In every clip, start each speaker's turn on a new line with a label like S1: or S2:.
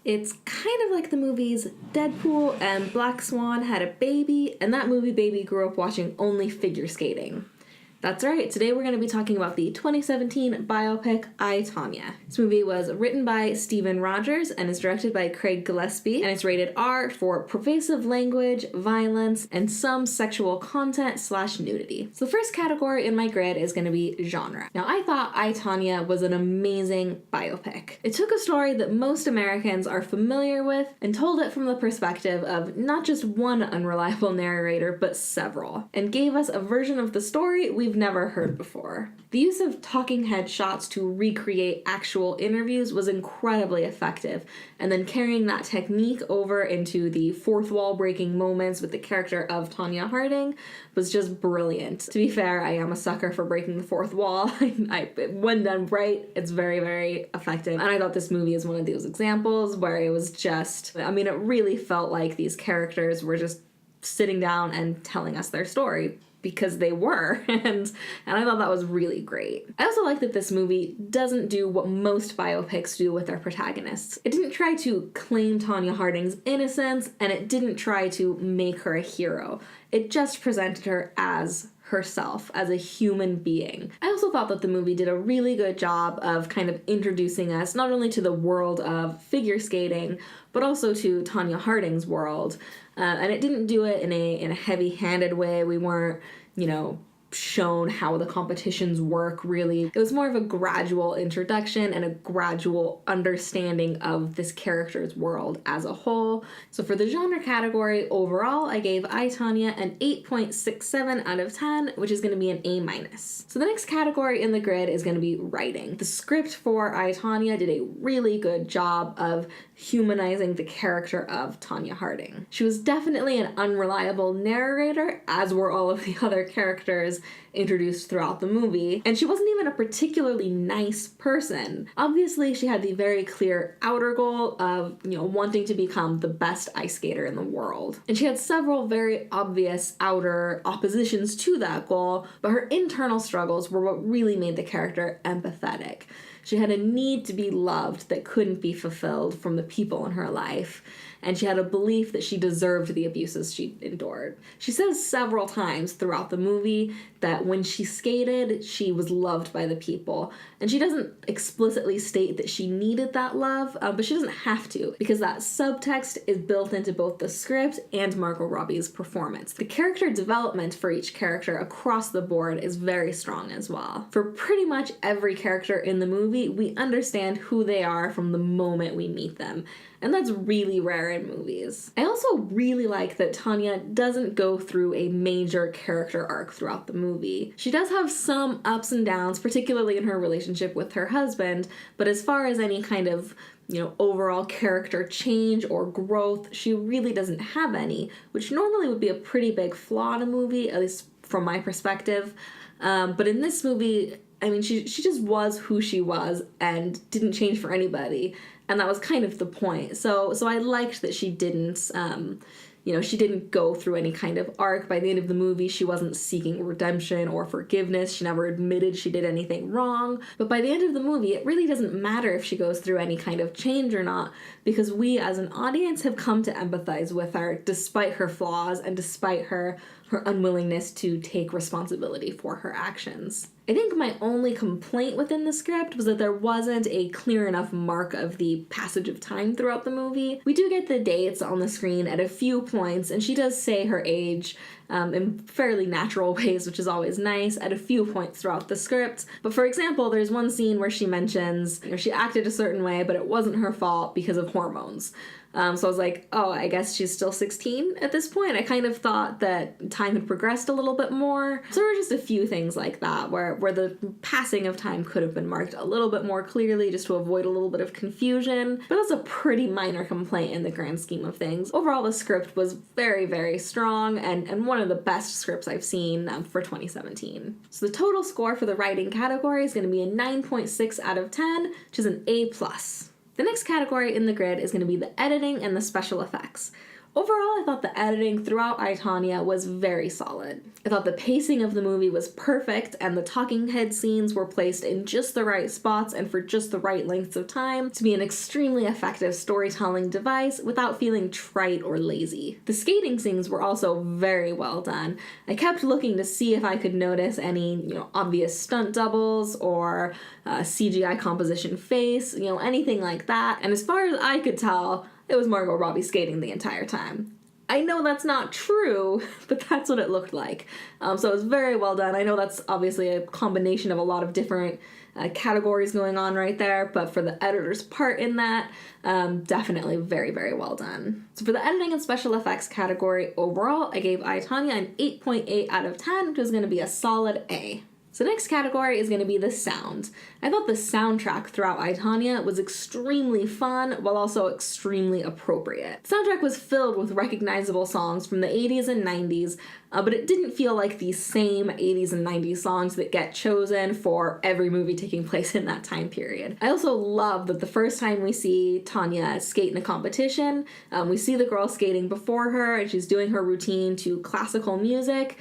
S1: It's kind of like the movies Deadpool and Black Swan had a baby, and that movie baby grew up watching only figure skating. That's right, today we're going to be talking about the 2017 biopic, I, Tonya. This movie was written by Stephen Rogers and is directed by Craig Gillespie, and it's rated R for pervasive language, violence, and some sexual content / nudity. So the first category in my grid is going to be genre. Now, I thought I, Tonya was an amazing biopic. It took a story that most Americans are familiar with and told it from the perspective of not just one unreliable narrator, but several, and gave us a version of the story we've never heard before. The use of talking head shots to recreate actual interviews was incredibly effective, and then carrying that technique over into the fourth wall breaking moments with the character of Tonya Harding was just brilliant. To be fair, I am a sucker for breaking the fourth wall. When done right, it's very, very effective, and I thought this movie is one of those examples where it was just, it really felt like these characters were just sitting down and telling us their story, because they were, and I thought that was really great. I also like that this movie doesn't do what most biopics do with their protagonists. It didn't try to claim Tonya Harding's innocence, and it didn't try to make her a hero. It just presented her as herself, as a human being. I also thought that the movie did a really good job of kind of introducing us not only to the world of figure skating, but also to Tonya Harding's world. And it didn't do it in a heavy-handed way. We weren't, shown how the competitions work, really. It was more of a gradual introduction and a gradual understanding of this character's world as a whole. So for the genre category, overall, I gave I, Tonya an 8.67 out of 10, which is going to be an A-. So the next category in the grid is going to be writing. The script for I, Tonya did a really good job of humanizing the character of Tonya Harding. She was definitely an unreliable narrator, as were all of the other characters introduced throughout the movie, and she wasn't even a particularly nice person. Obviously, she had the very clear outer goal of, wanting to become the best ice skater in the world. And she had several very obvious outer oppositions to that goal, but her internal struggles were what really made the character empathetic. She had a need to be loved that couldn't be fulfilled from the people in her life, and she had a belief that she deserved the abuses she endured. She says several times throughout the movie that when she skated, she was loved by the people. And she doesn't explicitly state that she needed that love, but she doesn't have to, because that subtext is built into both the script and Margot Robbie's performance. The character development for each character across the board is very strong as well. For pretty much every character in the movie, we understand who they are from the moment we meet them. And that's really rare in movies. I also really like that Tonya doesn't go through a major character arc throughout the movie. She does have some ups and downs, particularly in her relationship with her husband, but as far as any kind of overall character change or growth, she really doesn't have any, which normally would be a pretty big flaw in a movie, at least from my perspective. But in this movie, she just was who she was and didn't change for anybody. And that was kind of the point. So I liked that she didn't, she didn't go through any kind of arc. By the end of the movie, she wasn't seeking redemption or forgiveness. She never admitted she did anything wrong. But by the end of the movie, it really doesn't matter if she goes through any kind of change or not, because we as an audience have come to empathize with her despite her flaws and despite her unwillingness to take responsibility for her actions. I think my only complaint within the script was that there wasn't a clear enough mark of the passage of time throughout the movie. We do get the dates on the screen at a few points, and she does say her age in fairly natural ways, which is always nice, at a few points throughout the script. But for example, there's one scene where she mentions she acted a certain way, but it wasn't her fault because of hormones. So I was like, oh, I guess she's still 16 at this point. I kind of thought that time had progressed a little bit more. So there were just a few things like that where the passing of time could have been marked a little bit more clearly just to avoid a little bit of confusion. But that's a pretty minor complaint in the grand scheme of things. Overall, the script was very, very strong and one of the best scripts I've seen for 2017. So the total score for the writing category is going to be a 9.6 out of 10, which is an A+. The next category in the grid is going to be the editing and the special effects. Overall, I thought the editing throughout I, Tonya was very solid. I thought the pacing of the movie was perfect, and the talking head scenes were placed in just the right spots and for just the right lengths of time to be an extremely effective storytelling device without feeling trite or lazy. The skating scenes were also very well done. I kept looking to see if I could notice any, obvious stunt doubles or CGI composition face, anything like that. And as far as I could tell, it was Margot Robbie skating the entire time. I know that's not true, but that's what it looked like. So it was very well done. I know that's obviously a combination of a lot of different categories going on right there, but for the editor's part in that, definitely very, very well done. So for the editing and special effects category overall, I gave I, Tonya an 8.8 out of 10, which is going to be a solid A. So the next category is going to be the sound. I thought the soundtrack throughout I, Tonya was extremely fun while also extremely appropriate. The soundtrack was filled with recognizable songs from the 80s and 90s, but it didn't feel like the same 80s and 90s songs that get chosen for every movie taking place in that time period. I also love that the first time we see Tonya skate in a competition, we see the girl skating before her and she's doing her routine to classical music.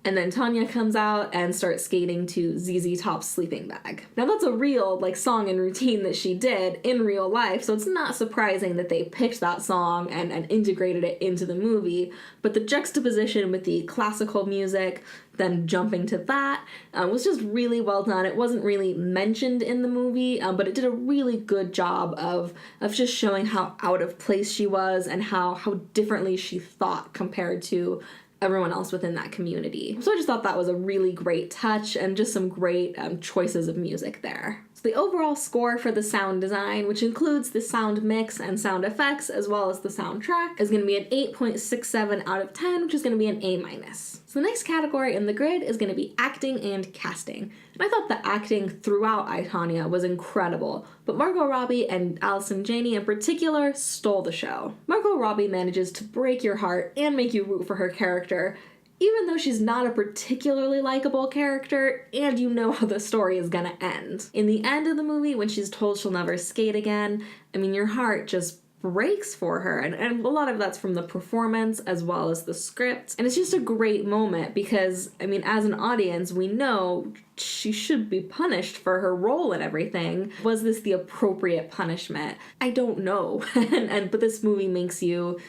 S1: And then Tonya comes out and starts skating to ZZ Top's Sleeping Bag. Now that's a real, song and routine that she did in real life, so it's not surprising that they picked that song and integrated it into the movie. But the juxtaposition with the classical music, then jumping to that, was just really well done. It wasn't really mentioned in the movie, but it did a really good job of just showing how out of place she was and how differently she thought compared to everyone else within that community. So I just thought that was a really great touch and just some great choices of music there. So the overall score for the sound design, which includes the sound mix and sound effects as well as the soundtrack, is going to be an 8.67 out of 10, which is going to be an A-. So the next category in the grid is going to be acting and casting. And I thought the acting throughout I, Tonya was incredible, but Margot Robbie and Allison Janney in particular stole the show. Margot Robbie manages to break your heart and make you root for her character, even though she's not a particularly likable character, and you know how the story is gonna end. In the end of the movie, when she's told she'll never skate again, your heart just breaks for her, and a lot of that's from the performance as well as the script. And it's just a great moment because, as an audience, we know she should be punished for her role and everything. Was this the appropriate punishment? I don't know. But this movie makes you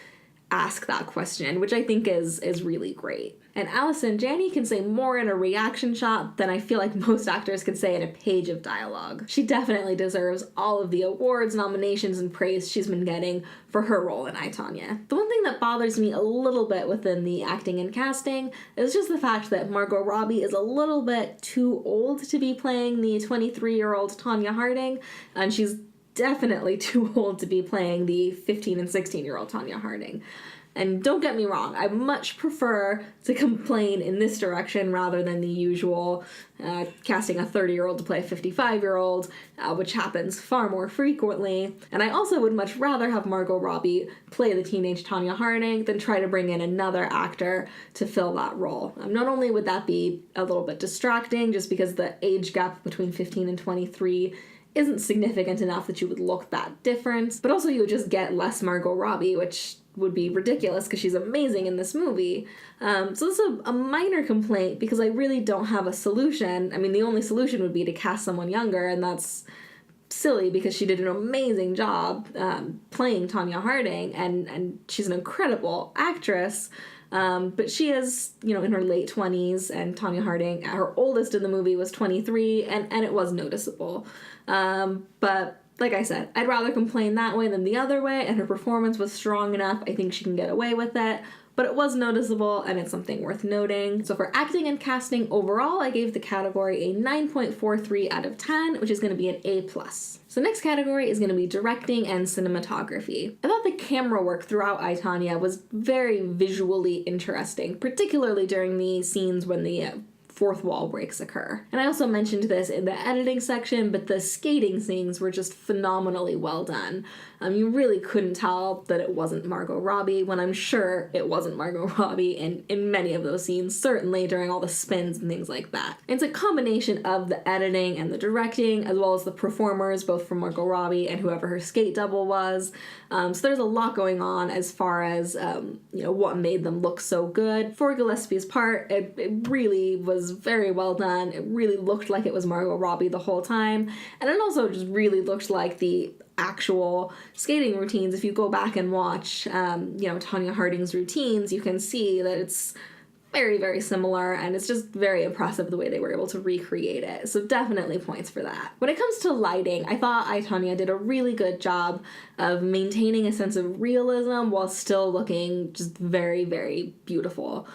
S1: ask that question, which I think is really great. And Allison Janney can say more in a reaction shot than I feel like most actors could say in a page of dialogue. She definitely deserves all of the awards, nominations, and praise she's been getting for her role in I, Tonya. The one thing that bothers me a little bit within the acting and casting is just the fact that Margot Robbie is a little bit too old to be playing the 23-year-old Tonya Harding, and she's definitely too old to be playing the 15 and 16-year-old Tonya Harding. And don't get me wrong, I much prefer to complain in this direction rather than the usual casting a 30-year-old to play a 55-year-old, which happens far more frequently. And I also would much rather have Margot Robbie play the teenage Tonya Harding than try to bring in another actor to fill that role. Not only would that be a little bit distracting, just because the age gap between 15 and 23 isn't significant enough that you would look that different, but also you would just get less Margot Robbie, which would be ridiculous because she's amazing in this movie. So this is a minor complaint because I really don't have a solution. The only solution would be to cast someone younger, and that's silly because she did an amazing job playing Tonya Harding, and she's an incredible actress. But she is, in her late 20s, and Tonya Harding, her oldest in the movie, was 23, and it was noticeable. But like I said, I'd rather complain that way than the other way, and her performance was strong enough. I think she can get away with it, but it was noticeable, and it's something worth noting. So for acting and casting overall, I gave the category a 9.43 out of 10, which is going to be an A+. So next category is going to be directing and cinematography. I thought the camera work throughout I, Tonya was very visually interesting, particularly during the scenes when the fourth wall breaks occur. And I also mentioned this in the editing section, but the skating scenes were just phenomenally well done. You really couldn't tell that it wasn't Margot Robbie, when I'm sure it wasn't Margot Robbie in many of those scenes, certainly during all the spins and things like that. It's a combination of the editing and the directing, as well as the performers, both from Margot Robbie and whoever her skate double was. So there's a lot going on as far as, what made them look so good. For Gillespie's part, it really was very well done. It really looked like it was Margot Robbie the whole time. And it also just really looked like the actual skating routines. If you go back and watch, Tonya Harding's routines, you can see that it's very, very similar, and it's just very impressive the way they were able to recreate it. So definitely points for that. When it comes to lighting, I thought I, Tonya did a really good job of maintaining a sense of realism while still looking just very, very beautiful.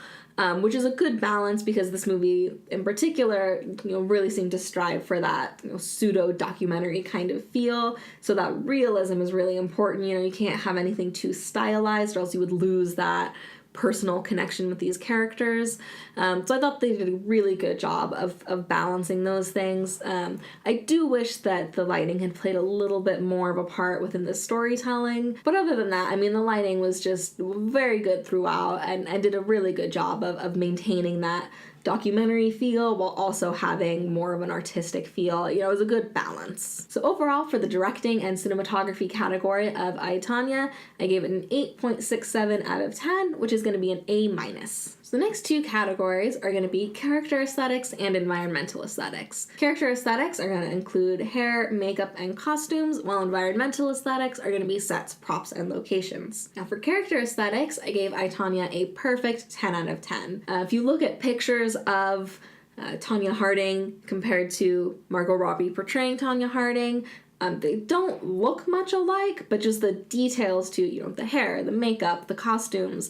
S1: Which is a good balance because this movie in particular, really seemed to strive for that, pseudo-documentary kind of feel. So that realism is really important. You can't have anything too stylized or else you would lose that personal connection with these characters. So I thought they did a really good job of balancing those things. I do wish that the lighting had played a little bit more of a part within the storytelling. But other than that, the lighting was just very good throughout and did a really good job of maintaining that documentary feel while also having more of an artistic feel. It was a good balance. So overall, for the directing and cinematography category of I, Tonya, I gave it an 8.67 out of 10, which is going to be an A-. So the next two categories are going to be character aesthetics and environmental aesthetics. Character aesthetics are going to include hair, makeup, and costumes, while environmental aesthetics are going to be sets, props, and locations. Now for character aesthetics, I gave I, Tonya a perfect 10 out of 10. If you look at pictures of Tonya Harding compared to Margot Robbie portraying Tonya Harding, they don't look much alike, but just the details to, the hair, the makeup, the costumes,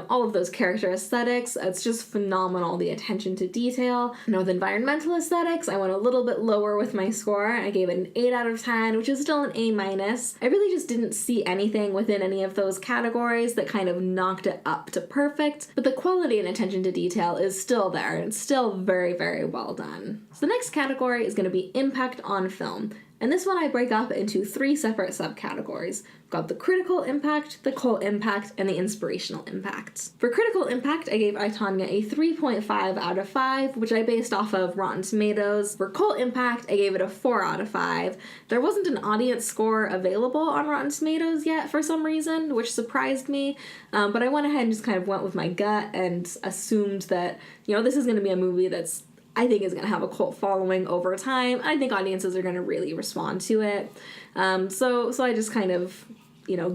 S1: all of those character aesthetics, it's just phenomenal, the attention to detail. With environmental aesthetics, I went a little bit lower with my score. I gave it an 8 out of 10, which is still an A-. I really just didn't see anything within any of those categories that kind of knocked it up to perfect, but the quality and attention to detail is still there, and it's still very, very well done. So the next category is going to be impact on film. And this one I break up into 3 separate subcategories. We've got the critical impact, the cult impact, and the inspirational impacts. For critical impact, I gave I, Tonya a 3.5 out of 5, which I based off of Rotten Tomatoes. For cult impact, I gave it a 4 out of 5. There wasn't an audience score available on Rotten Tomatoes yet for some reason, which surprised me. But I went ahead and just kind of went with my gut and assumed that, this is going to be a movie that's I think is going to have a cult following over time. I think audiences are going to really respond to it. So I just kind of,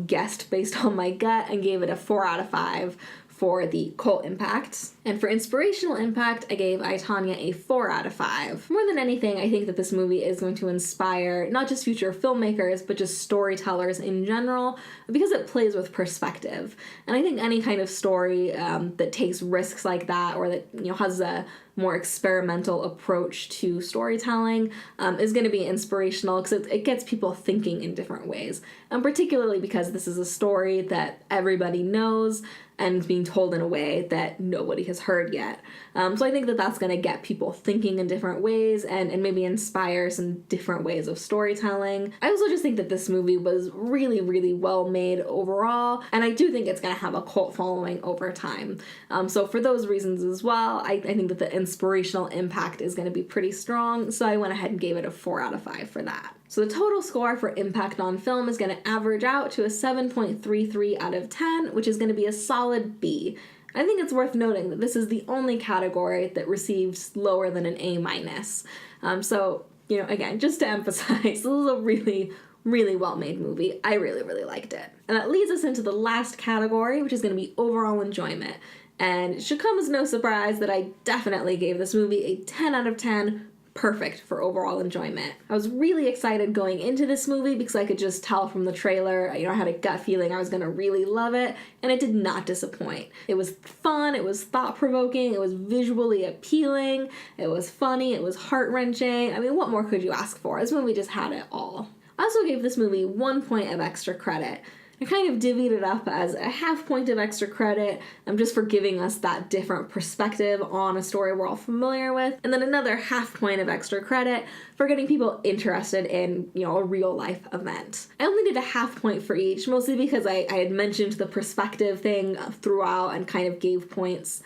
S1: guessed based on my gut and gave it a 4 out of 5 for the cult impact. And for inspirational impact, I gave I, Tonya a 4 out of 5. More than anything, I think that this movie is going to inspire not just future filmmakers, but just storytellers in general, because it plays with perspective. And I think any kind of story that takes risks like that, or that has a more experimental approach to storytelling is going to be inspirational, because it gets people thinking in different ways. And particularly because this is a story that everybody knows and being told in a way that nobody has heard yet. So I think that that's going to get people thinking in different ways and maybe inspire some different ways of storytelling. I also just think that this movie was really, really well made overall, and I do think it's going to have a cult following over time. So for those reasons as well, I think that the inspirational impact is going to be pretty strong, so I went ahead and gave it a 4 out of 5 for that. So the total score for impact on film is going to average out to a 7.33 out of 10, which is going to be a solid B. I think it's worth noting that this is the only category that receives lower than an A-. So, again, just to emphasize, this is a really, really well-made movie. I really, really liked it. And that leads us into the last category, which is going to be overall enjoyment. And it should come as no surprise that I definitely gave this movie a 10 out of 10, perfect for overall enjoyment. I was really excited going into this movie because I could just tell from the trailer, I had a gut feeling I was going to really love it, and it did not disappoint. It was fun, it was thought-provoking, it was visually appealing, it was funny, it was heart-wrenching. What more could you ask for? This movie just had it all. I also gave this movie 1 point of extra credit. I kind of divvied it up as a half point of extra credit, just for giving us that different perspective on a story we're all familiar with, and then another half point of extra credit for getting people interested in, a real life event. I only did a half point for each, mostly because I had mentioned the perspective thing throughout and kind of gave points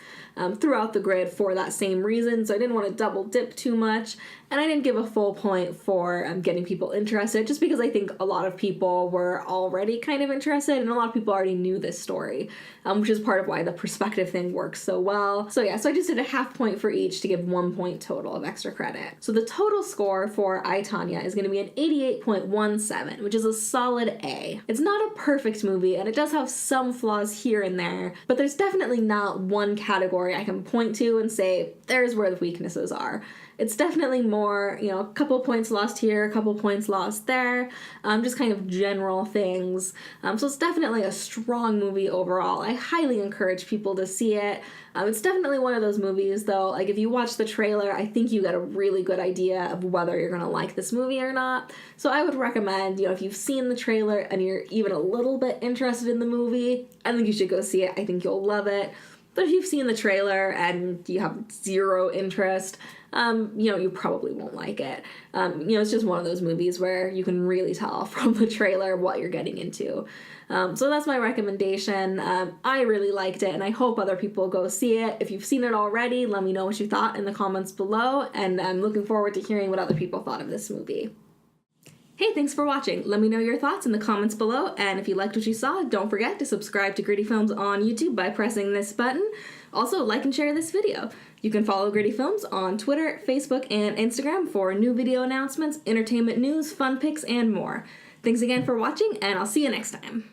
S1: throughout the grid for that same reason, so I didn't want to double dip too much, and I didn't give a full point for getting people interested, just because I think a lot of people were already kind of interested, and a lot of people already knew this story, which is part of why the perspective thing works so well. So yeah, so I just did a half point for each to give 1 point total of extra credit. So the total score for I, Tonya is going to be an 88.17, which is a solid A. It's not a perfect movie, and it does have some flaws here and there, but there's definitely not one category I can point to and say, there's where the weaknesses are. It's definitely more, a couple points lost here, a couple points lost there, just kind of general things. So it's definitely a strong movie overall. I highly encourage people to see it. It's definitely one of those movies, though, like if you watch the trailer, I think you get a really good idea of whether you're going to like this movie or not. So I would recommend, if you've seen the trailer and you're even a little bit interested in the movie, I think you should go see it. I think you'll love it. But if you've seen the trailer and you have zero interest, you probably won't like it. It's just one of those movies where you can really tell from the trailer what you're getting into. So that's my recommendation. I really liked it, and I hope other people go see it. If you've seen it already, let me know what you thought in the comments below, and I'm looking forward to hearing what other people thought of this movie. Hey, thanks for watching. Let me know your thoughts in the comments below, and if you liked what you saw, don't forget to subscribe to Griddy Films on YouTube by pressing this button. Also, like and share this video. You can follow Griddy Films on Twitter, Facebook, and Instagram for new video announcements, entertainment news, fun pics, and more. Thanks again for watching, and I'll see you next time.